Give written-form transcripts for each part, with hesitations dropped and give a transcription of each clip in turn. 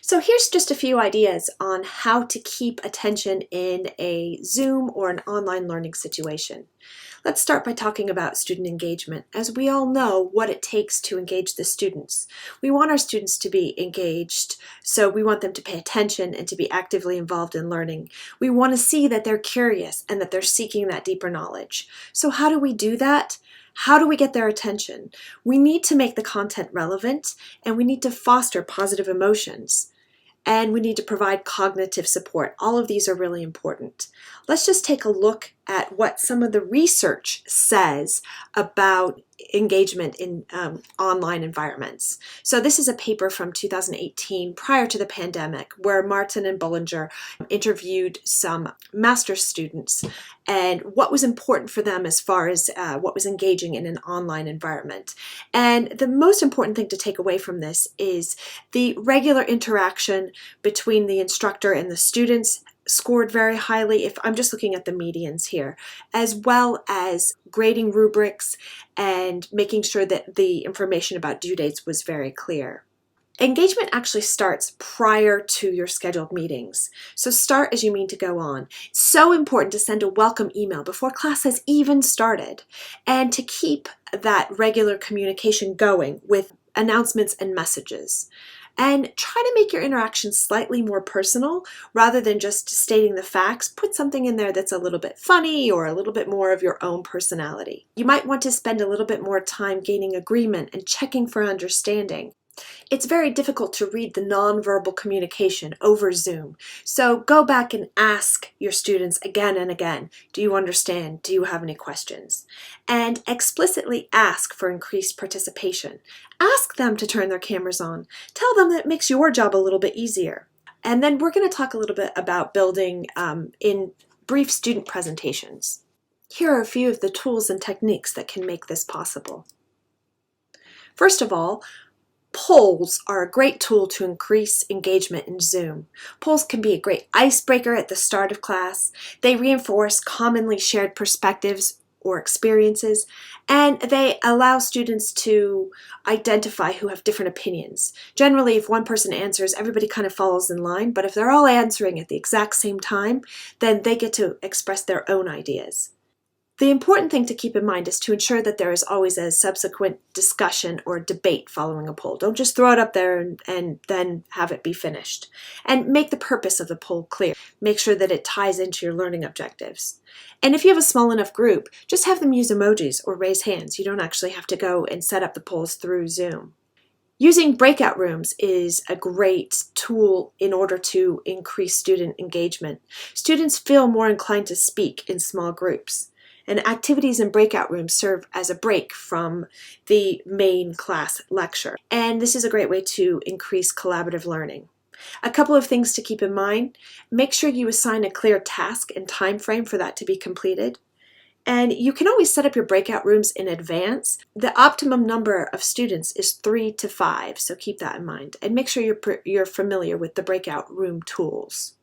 So here's just a few ideas on how to keep attention in a Zoom or an online learning situation. Let's start by talking about student engagement. As we all know what it takes to engage the students. We want our students to be engaged, so we want them to pay attention and to be actively involved in learning. We want to see that they're curious and that they're seeking that deeper knowledge. So how do we do that? How do we get their attention? We need to make the content relevant, and we need to foster positive emotions. And we need to provide cognitive support. All of these are really important. Let's just take a look at what some of the research says about engagement in online environments. So this is a paper from 2018, prior to the pandemic, where Martin and Bullinger interviewed some master's students and what was important for them as far as what was engaging in an online environment. And the most important thing to take away from this is the regular interaction between the instructor and the students scored very highly, if I'm just looking at the medians here, as well as grading rubrics and making sure that the information about due dates was very clear. Engagement actually starts prior to your scheduled meetings. So start as you mean to go on. It's so important to send a welcome email before class has even started, and to keep that regular communication going with announcements and messages. And try to make your interactions slightly more personal rather than just stating the facts. Put something in there that's a little bit funny or a little bit more of your own personality. You might want to spend a little bit more time gaining agreement and checking for understanding. It's very difficult to read the nonverbal communication over Zoom. So go back and ask your students again and again, do you understand? Do you have any questions? And explicitly ask for increased participation. Ask them to turn their cameras on. Tell them that it makes your job a little bit easier. And then we're going to talk a little bit about building in brief student presentations. Here are a few of the tools and techniques that can make this possible. First of all, polls are a great tool to increase engagement in Zoom. Polls can be a great icebreaker at the start of class. They reinforce commonly shared perspectives or experiences, and they allow students to identify who have different opinions. Generally, if one person answers, everybody kind of follows in line, but if they're all answering at the exact same time, then they get to express their own ideas. The important thing to keep in mind is to ensure that there is always a subsequent discussion or debate following a poll. Don't just throw it up there and then have it be finished. And make the purpose of the poll clear. Make sure that it ties into your learning objectives. And if you have a small enough group, just have them use emojis or raise hands. You don't actually have to go and set up the polls through Zoom. Using breakout rooms is a great tool in order to increase student engagement. Students feel more inclined to speak in small groups. And activities in breakout rooms serve as a break from the main class lecture. And this is a great way to increase collaborative learning. A couple of things to keep in mind. Make sure you assign a clear task and time frame for that to be completed. And you can always set up your breakout rooms in advance. The optimum number of students is 3 to 5, so keep that in mind. And make sure you're familiar with the breakout room tools.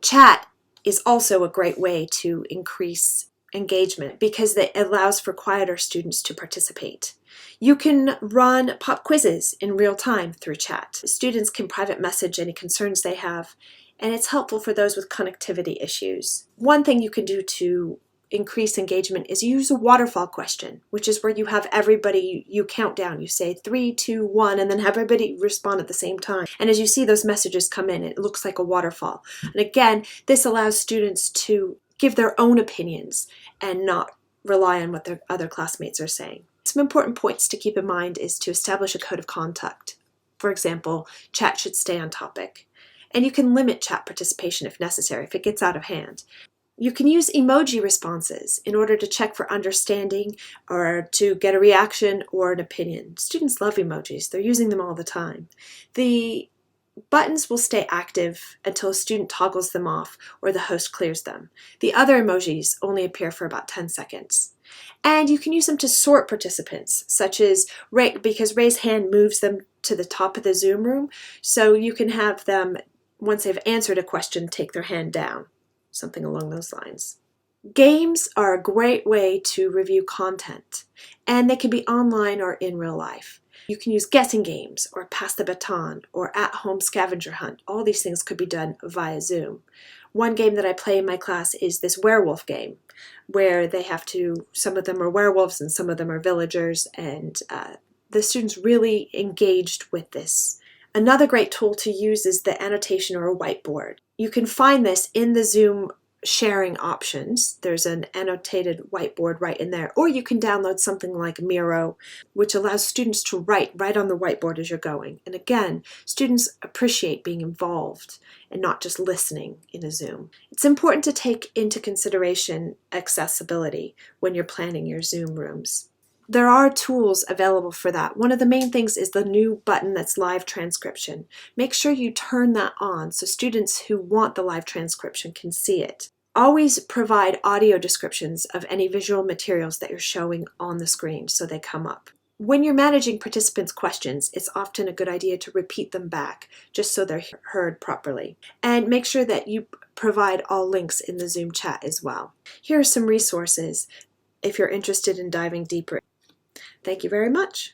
Chat is also a great way to increase engagement because it allows for quieter students to participate. You can run pop quizzes in real time through chat. Students can private message any concerns they have, and it's helpful for those with connectivity issues. One thing you can do to increase engagement is use a waterfall question, which is where you have everybody, you count down, you say 3, 2, 1, and then have everybody respond at the same time. And as you see those messages come in, it looks like a waterfall. And again, this allows students to give their own opinions and not rely on what their other classmates are saying. Some important points to keep in mind is to establish a code of conduct. For example, chat should stay on topic. And you can limit chat participation if necessary, if it gets out of hand. You can use emoji responses in order to check for understanding or to get a reaction or an opinion. Students love emojis. They're using them all the time. The buttons will stay active until a student toggles them off or the host clears them. The other emojis only appear for about 10 seconds. And you can use them to sort participants, such as because raise hand moves them to the top of the Zoom room, so you can have them, once they've answered a question, take their hand down, something along those lines. Games are a great way to review content, and they can be online or in real life. You can use guessing games or pass the baton or at-home scavenger hunt. All these things could be done via Zoom. One game that I play in my class is this werewolf game, where some of them are werewolves and some of them are villagers, and the students really engaged with this. Another great tool to use is the annotation or a whiteboard. You can find this in the Zoom sharing options. There's an annotated whiteboard right in there, or you can download something like Miro, which allows students to write right on the whiteboard as you're going. And again, students appreciate being involved and not just listening in a Zoom. It's important to take into consideration accessibility when you're planning your Zoom rooms. There are tools available for that. One of the main things is the new button that's live transcription. Make sure you turn that on so students who want the live transcription can see it. Always provide audio descriptions of any visual materials that you're showing on the screen so they come up. When you're managing participants' questions, it's often a good idea to repeat them back just so they're heard properly. And make sure that you provide all links in the Zoom chat as well. Here are some resources if you're interested in diving deeper. Thank you very much.